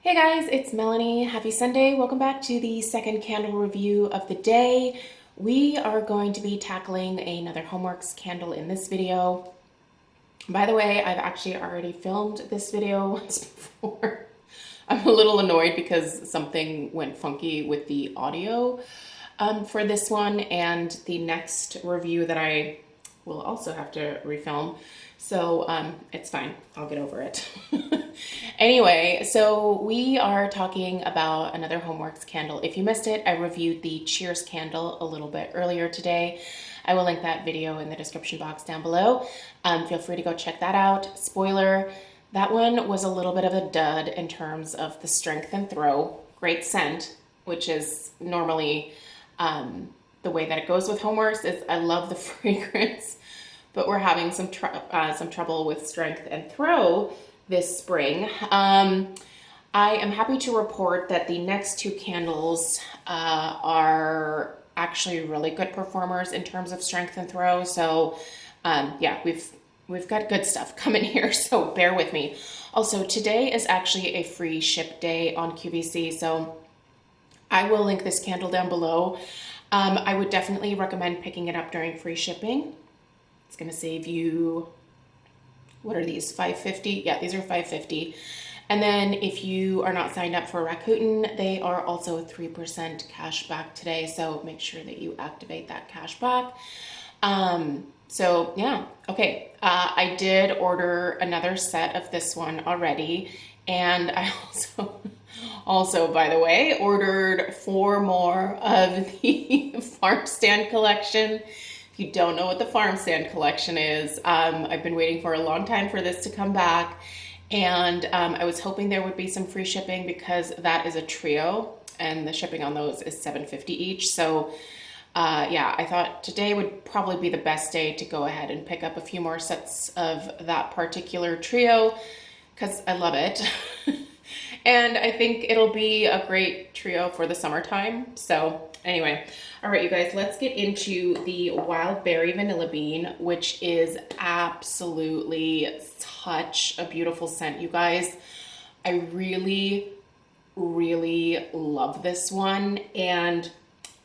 Hey guys, it's Melanie. Happy Sunday. Welcome back to the second candle review of the day. We are going to be tackling another Homeworx candle in this video. By the way, I've actually already filmed this video once before. I'm a little annoyed because something went funky with the audio for this one, and the next review that I will also have to refilm. So it's fine. I'll get over it. Anyway, so we are talking about another Homeworx candle. If you missed it, I reviewed the Cheers candle a little bit earlier today. I will link that video in the description box down below. Feel free to go check that out. Spoiler, that one was a little bit of a dud in terms of the strength and throw. Great scent, which is normally the way that it goes with Homeworx. Is I love the fragrance, but we're having some trouble with strength and throw this spring. I am happy to report that the next two candles are actually really good performers in terms of strength and throw. So yeah, we've got good stuff coming here, so bear with me. Also, today is actually a free ship day on QVC, so I will link this candle down below. I would definitely recommend picking it up during free shipping. It's going to save you, what are these, $5.50? Yeah, these are $5.50. And then if you are not signed up for Rakuten, they are also 3% cash back today. So make sure that you activate that cash back. So yeah, okay. I did order another set of this one already. And I also, by the way, ordered 4 more of the farm stand collection. If you don't know what the farm stand collection is, I've been waiting for a long time for this to come back. And I was hoping there would be some free shipping because that is a trio and the shipping on those is $7.50 each. So yeah, I thought today would probably be the best day to go ahead and pick up a few more sets of that particular trio because I love it. And I think it'll be a great trio for the summertime. So anyway, all right, you guys, let's get into the Wildberry Vanilla Bean, which is absolutely such a beautiful scent, you guys. I really, really love this one, and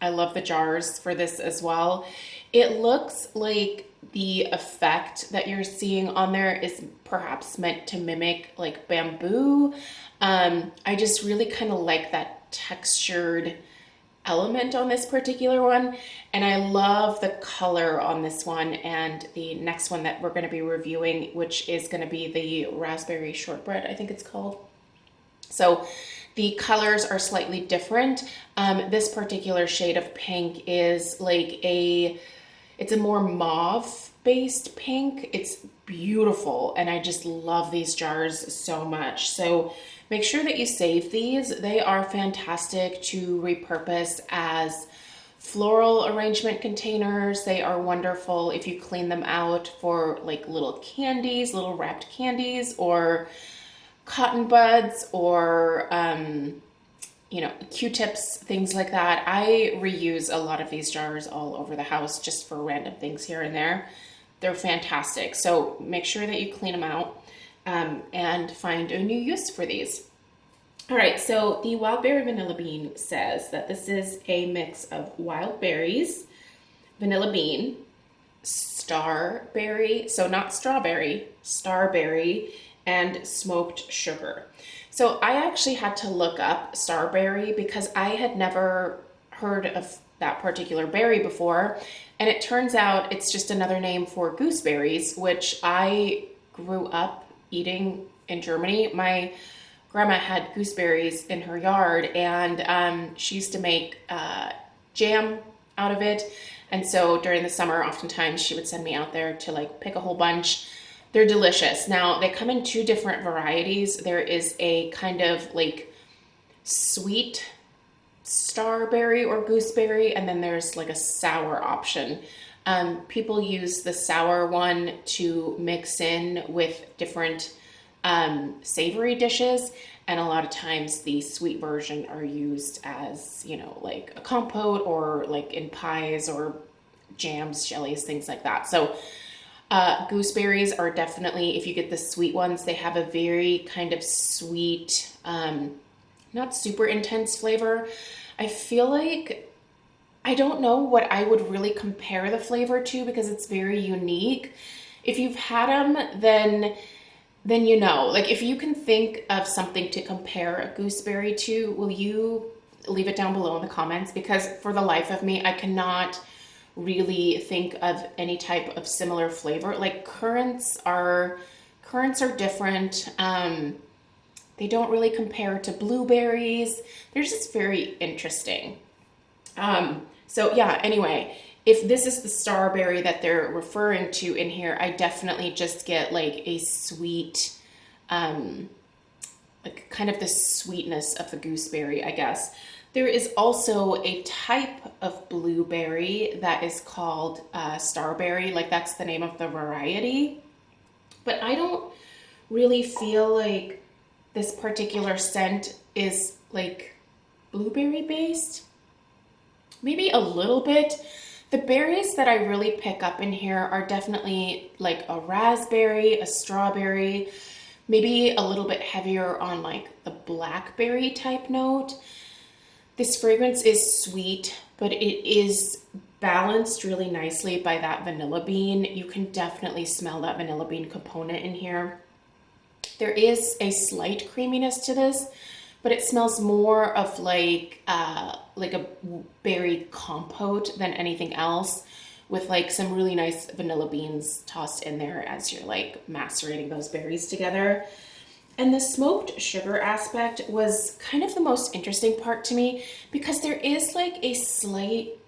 I love the jars for this as well. It looks like the effect that you're seeing on there is perhaps meant to mimic like bamboo. I just really kind of like that textured element on this particular one, and I love the color on this one and the next one that we're going to be reviewing, which is going to be the raspberry shortbread, I think it's called. So the colors are slightly different. This particular shade of pink is like it's a more mauve based pink. It's beautiful, and I just love these jars so much. So make sure that you save these. They are fantastic to repurpose as floral arrangement containers. They are wonderful if you clean them out for like little candies, little wrapped candies, or cotton buds, or you know, Q-tips, things like that. I reuse a lot of these jars all over the house just for random things here and there. They're fantastic. So make sure that you clean them out and find a new use for these. All right, so the Wildberry Vanilla Bean says that this is a mix of wild berries, vanilla bean, starberry, so not strawberry, starberry, and smoked sugar. So I actually had to look up starberry because I had never heard of that particular berry before, and it turns out it's just another name for gooseberries, which I grew up eating in Germany. My grandma had gooseberries in her yard, and she used to make jam out of it. And so during the summer, oftentimes she would send me out there to like pick a whole bunch. They're delicious. Now, they come in 2 different varieties. There is a kind of like sweet starberry or gooseberry, and then there's like a sour option. People use the sour one to mix in with different savory dishes, and a lot of times the sweet version are used as, you know, like a compote or like in pies or jams, jellies, things like that. So Gooseberries are definitely, if you get the sweet ones, they have a very kind of sweet, not super intense flavor. I feel like I don't know what I would really compare the flavor to because it's very unique. If you've had them, then you know. Like if you can think of something to compare a gooseberry to, will you leave it down below in the comments? Because for the life of me, I cannot really think of any type of similar flavor. Like currants are different. They don't really compare to blueberries. They're just very interesting. So yeah, anyway, if this is the starberry that they're referring to in here, I definitely just get like a sweet, like kind of the sweetness of the gooseberry, I guess. There is also a type of blueberry that is called starberry, like that's the name of the variety. But I don't really feel like this particular scent is like blueberry based. Maybe a little bit. The berries that I really pick up in here are definitely like a raspberry, a strawberry, maybe a little bit heavier on like the blackberry type note. This fragrance is sweet, but it is balanced really nicely by that vanilla bean. You can definitely smell that vanilla bean component in here. There is a slight creaminess to this, but it smells more of like a berry compote than anything else, with like some really nice vanilla beans tossed in there as you're like macerating those berries together. And the smoked sugar aspect was kind of the most interesting part to me because there is like a slight,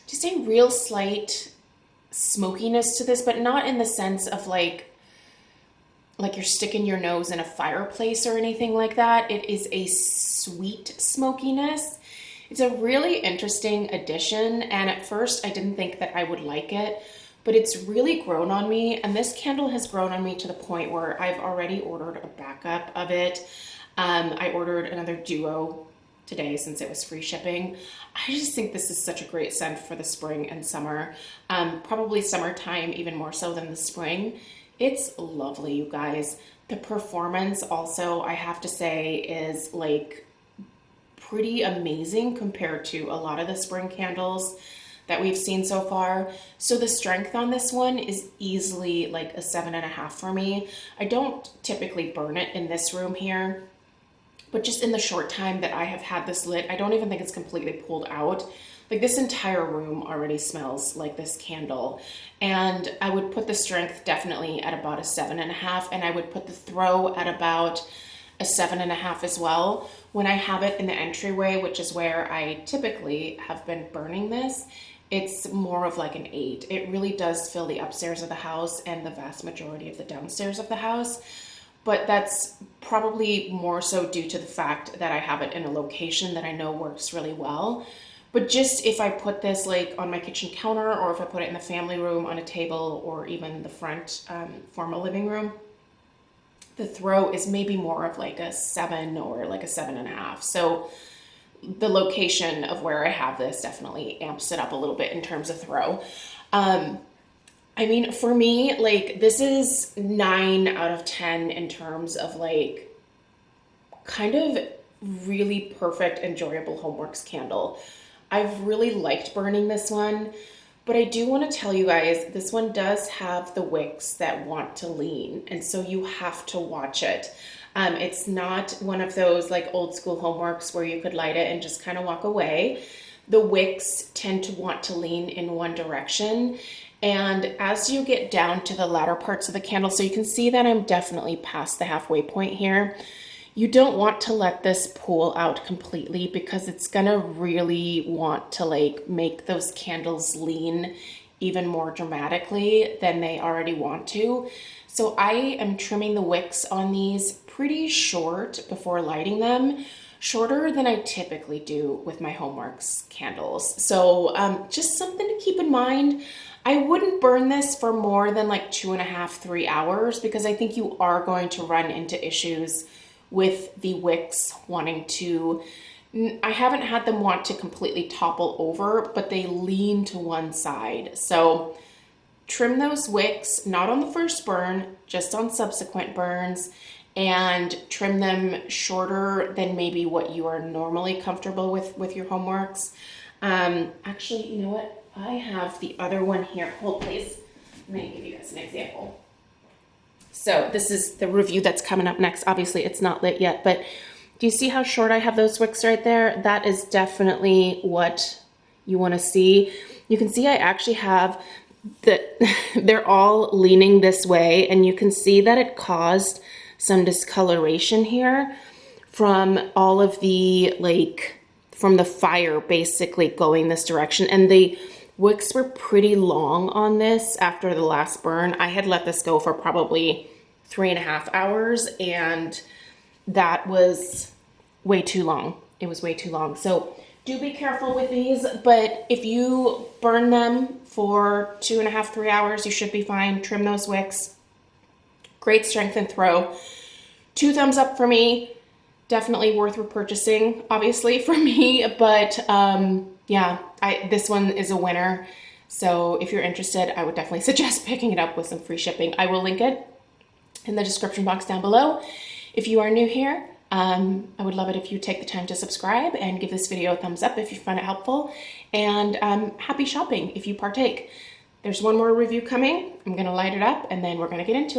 just a real slight smokiness to this, but not in the sense of like you're sticking your nose in a fireplace or anything like that. It is a sweet smokiness. It's a really interesting addition, and at first I didn't think that I would like it, but it's really grown on me, and this candle has grown on me to the point where I've already ordered a backup of it. I ordered another duo today since it was free shipping. I just think this is such a great scent for the spring and summer, probably summertime even more so than the spring. It's lovely, you guys. The performance also, I have to say, is like pretty amazing compared to a lot of the spring candles that we've seen so far. So the strength on this one is easily like a 7.5 for me. I don't typically burn it in this room here, but just in the short time that I have had this lit, I don't even think it's completely pulled out. Like this entire room already smells like this candle. And I would put the strength definitely at about a 7.5, and I would put the throw at about a 7.5 as well. When I have it in the entryway, which is where I typically have been burning this, it's more of like an 8. It really does fill the upstairs of the house and the vast majority of the downstairs of the house. But that's probably more so due to the fact that I have it in a location that I know works really well. But just if I put this like on my kitchen counter, or if I put it in the family room on a table, or even the front formal living room, the throw is maybe more of like a 7 or like a 7.5. So the location of where I have this definitely amps it up a little bit in terms of throw. I mean, for me, like this is 9 out of 10 in terms of like kind of really perfect, enjoyable Homeworx candle. I've really liked burning this one, but I do want to tell you guys, this one does have the wicks that want to lean, and so you have to watch it. It's not one of those like old school Homeworx where you could light it and just kind of walk away. The wicks tend to want to lean in one direction, and as you get down to the latter parts of the candle, so you can see that I'm definitely past the halfway point here, you don't want to let this pool out completely because it's gonna really want to like make those candles lean even more dramatically than they already want to. So I am trimming the wicks on these pretty short before lighting them, shorter than I typically do with my Homeworx candles. So just something to keep in mind. I wouldn't burn this for more than like 2.5, 3 hours because I think you are going to run into issues with the wicks wanting to, I haven't had them want to completely topple over, but they lean to one side. So trim those wicks, not on the first burn, just on subsequent burns, and trim them shorter than maybe what you are normally comfortable with your Homeworx. Actually, you know what? I have the other one here. Hold please. I'm gonna give you guys an example. So this is the review that's coming up next. Obviously it's not lit yet, but do you see how short I have those wicks right there? That is definitely what you want to see. You can see I actually have that they're all leaning this way, and you can see that it caused some discoloration here from all of the, like, from the fire basically going this direction. And the wicks were pretty long on this after the last burn. I had let this go for probably 3.5 hours, and that was way too long. It was way too long. So do be careful with these, but if you burn them for 2.5, 3 hours, you should be fine. Trim those wicks. Great strength and throw. 2 thumbs up for me. Definitely worth repurchasing, obviously, for me, but yeah, this one is a winner. So if you're interested, I would definitely suggest picking it up with some free shipping. I will link it in the description box down below. If you are new here, I would love it if you take the time to subscribe and give this video a thumbs up if you find it helpful, and happy shopping if you partake. There's one more review coming. I'm gonna light it up and then we're gonna get into it.